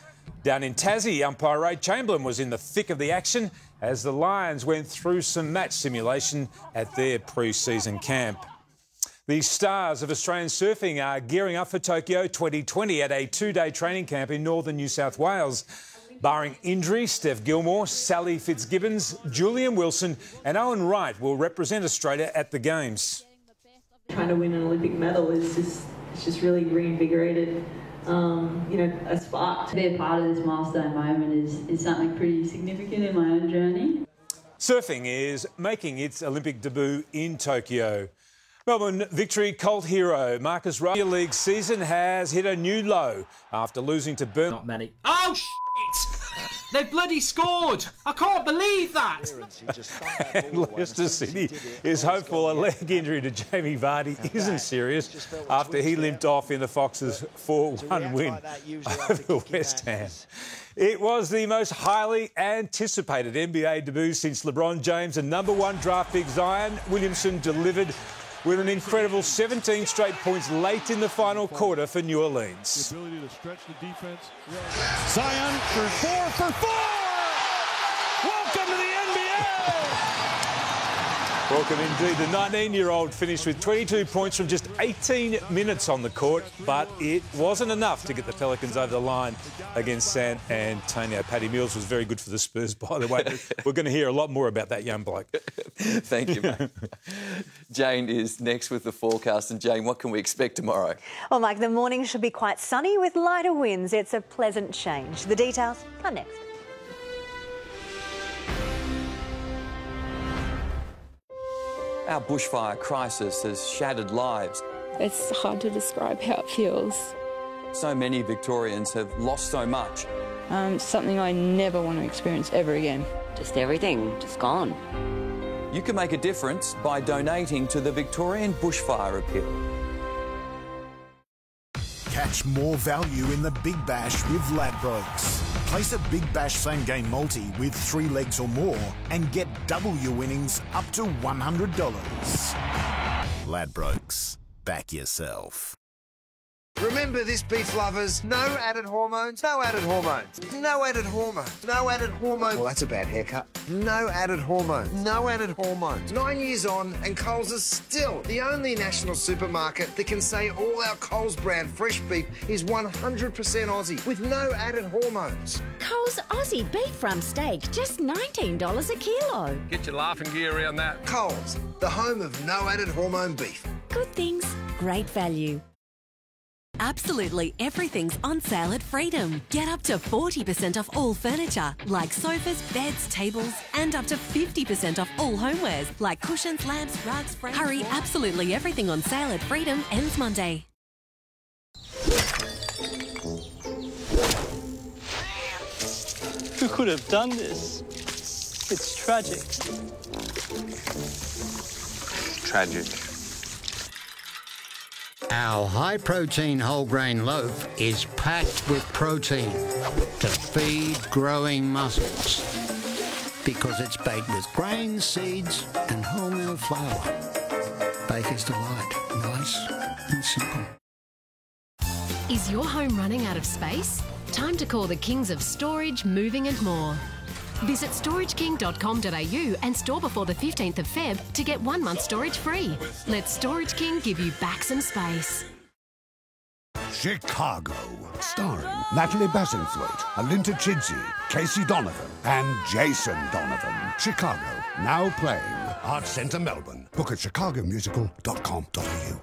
Down in Tassie, umpire Ray Chamberlain was in the thick of the action as the Lions went through some match simulation at their pre-season camp. The stars of Australian surfing are gearing up for Tokyo 2020 at a 2-day training camp in northern New South Wales. Barring injury, Steph Gilmore, Sally Fitzgibbons, Julian Wilson and Owen Wright will represent Australia at the Games. Trying to win an Olympic medal is just really reinvigorated, a spark. To be a part of this milestone moment is something pretty significant in my own journey. Surfing is making its Olympic debut in Tokyo. Melbourne victory cult hero Marcus Rugby League season has hit a new low after losing to Burnley. Not many. Oh, shit! They bloody scored! I can't believe that! And Leicester City is hopeful a leg injury to Jamie Vardy isn't serious after he limped off in the Foxes' 4-1 win over West Ham. It was the most highly anticipated NBA debut since LeBron James and #1 draft pick Zion Williamson delivered with an incredible 17 straight points late in the final quarter for New Orleans. The ability to stretch the defense. Zion for 4 for 4! Welcome to the NBA! Welcome indeed. The 19-year-old finished with 22 points from just 18 minutes on the court, but it wasn't enough to get the Pelicans over the line against San Antonio. Paddy Mills was very good for the Spurs, by the way. We're going to hear a lot more about that young bloke. Thank you, mate. Jane is next with the forecast. And Jane, what can we expect tomorrow? Well, Mike, the morning should be quite sunny with lighter winds. It's a pleasant change. The details are next. Our bushfire crisis has shattered lives. It's hard to describe how it feels. So many Victorians have lost so much. Something I never want to experience ever again. Just everything, just gone. You can make a difference by donating to the Victorian Bushfire Appeal. Catch more value in the Big Bash with Ladbrokes. Place a Big Bash same-game multi with 3 legs or more and get double your winnings up to $100. Ladbrokes. Back yourself. Remember this, beef lovers, no added hormones, no added hormones, no added hormones, no added hormones. Well, that's a bad haircut. No added hormones, no added hormones. 9 years on and Coles is still the only national supermarket that can say all our Coles brand fresh beef is 100% Aussie with no added hormones. Coles Aussie beef from steak, just $19 a kilo. Get your laughing gear around that. Coles, the home of no added hormone beef. Good things, great value. Absolutely everything's on sale at Freedom. Get up to 40% off all furniture, like sofas, beds, tables, and up to 50% off all homewares, like cushions, lamps, rugs, frames. Hurry, absolutely everything on sale at Freedom ends Monday. Who could have done this? It's tragic. Tragic. Our high-protein whole grain loaf is packed with protein to feed growing muscles because it's baked with grains, seeds and wholemeal flour. Baker's Delight. Nice and simple. Is your home running out of space? Time to call the kings of storage, moving and more. Visit storageking.com.au and store before the 15th of Feb to get 1 month storage free. Let Storage King give you back some space. Chicago, starring Natalie Bassingthwaighte, Alinta Chidzi, Casey Donovan and Jason Donovan. Chicago, now playing Arts Centre Melbourne. Book at chicagomusical.com.au.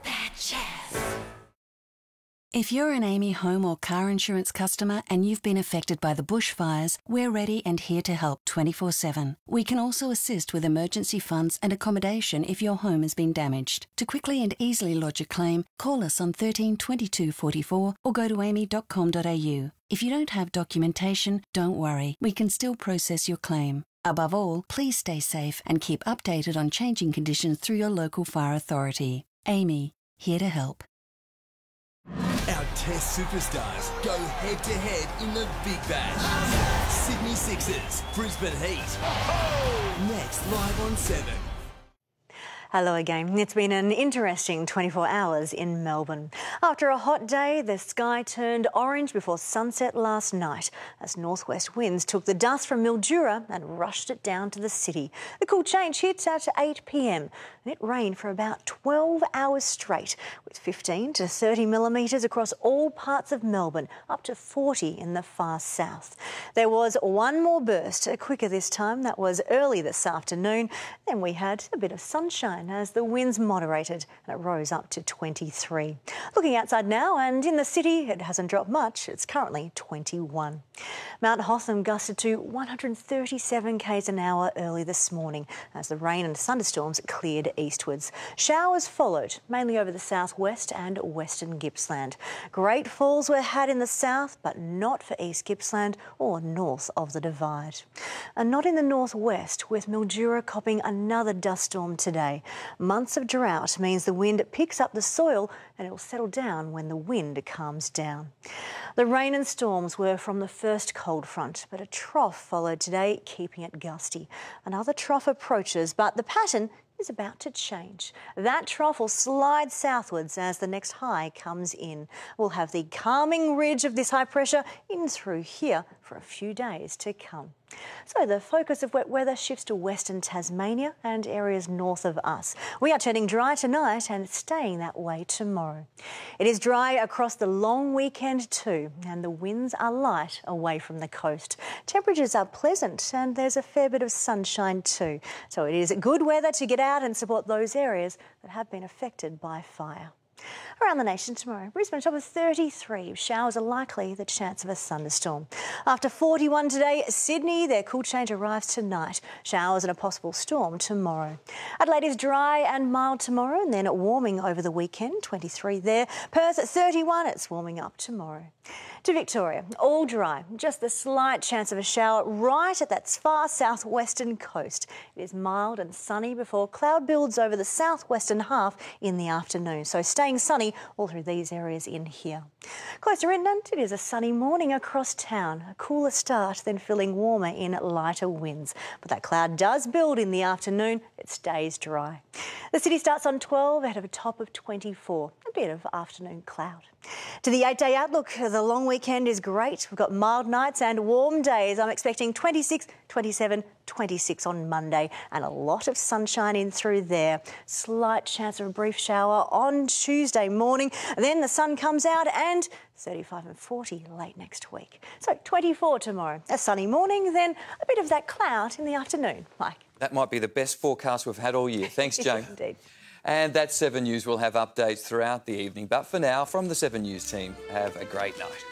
If you're an Amy home or car insurance customer and you've been affected by the bushfires, we're ready and here to help 24/7. We can also assist with emergency funds and accommodation if your home has been damaged. To quickly and easily lodge a claim, call us on 13 22 44 or go to amy.com.au. If you don't have documentation, don't worry, we can still process your claim. Above all, please stay safe and keep updated on changing conditions through your local fire authority. Amy, here to help. Our Test superstars go head-to-head in the Big Bash. Sydney Sixers, Brisbane Heat. Next, live on 7. Hello again. It's been an interesting 24 hours in Melbourne. After a hot day, the sky turned orange before sunset last night as northwest winds took the dust from Mildura and rushed it down to the city. The cool change hit at 8 p.m. and it rained for about 12 hours straight, with 15 to 30 millimetres across all parts of Melbourne, up to 40 in the far south. There was one more burst, quicker this time. That was early this afternoon. Then we had a bit of sunshine as the winds moderated and it rose up to 23. Looking outside now, and in the city it hasn't dropped much. It's currently 21. Mount Hotham gusted to 137 k's an hour early this morning as the rain and thunderstorms cleared eastwards. Showers followed, mainly over the southwest and western Gippsland. Great falls were had in the south, but not for East Gippsland or north of the Divide. And not in the northwest, with Mildura copping another dust storm today. Months of drought means the wind picks up the soil and it will settle down when the wind calms down. The rain and storms were from the first cold front, but a trough followed today, keeping it gusty. Another trough approaches, but the pattern is about to change. That trough will slide southwards as the next high comes in. We'll have the calming ridge of this high pressure in through here for a few days to come. So the focus of wet weather shifts to western Tasmania and areas north of us. We are turning dry tonight and staying that way tomorrow. It is dry across the long weekend too, and the winds are light away from the coast. Temperatures are pleasant and there's a fair bit of sunshine too. So it is good weather to get out and support those areas that have been affected by fire. Around the nation tomorrow, Brisbane top of 33. Showers are likely, the chance of a thunderstorm. After 41 today, Sydney, their cool change arrives tonight. Showers and a possible storm tomorrow. Adelaide is dry and mild tomorrow and then warming over the weekend, 23 there. Perth at 31, it's warming up tomorrow. To Victoria, all dry, just the slight chance of a shower right at that far southwestern coast. It is mild and sunny before cloud builds over the southwestern half in the afternoon, so staying sunny all through these areas in here. Closer inland, it is a sunny morning across town, a cooler start then feeling warmer in lighter winds. But that cloud does build in the afternoon, it stays dry. The city starts on 12 ahead of a top of 24, a bit of afternoon cloud. To the 8-day outlook, the long weekend is great. We've got mild nights and warm days. I'm expecting 26, 27, 26 on Monday and a lot of sunshine in through there. Slight chance of a brief shower on Tuesday morning. Then the sun comes out and 35 and 40 late next week. So 24 tomorrow. A sunny morning, then a bit of that cloud in the afternoon. Mike. That might be the best forecast we've had all year. Thanks, Jane. Indeed. And that's 7 News. We'll have updates throughout the evening. But for now, from the 7 News team, have a great night.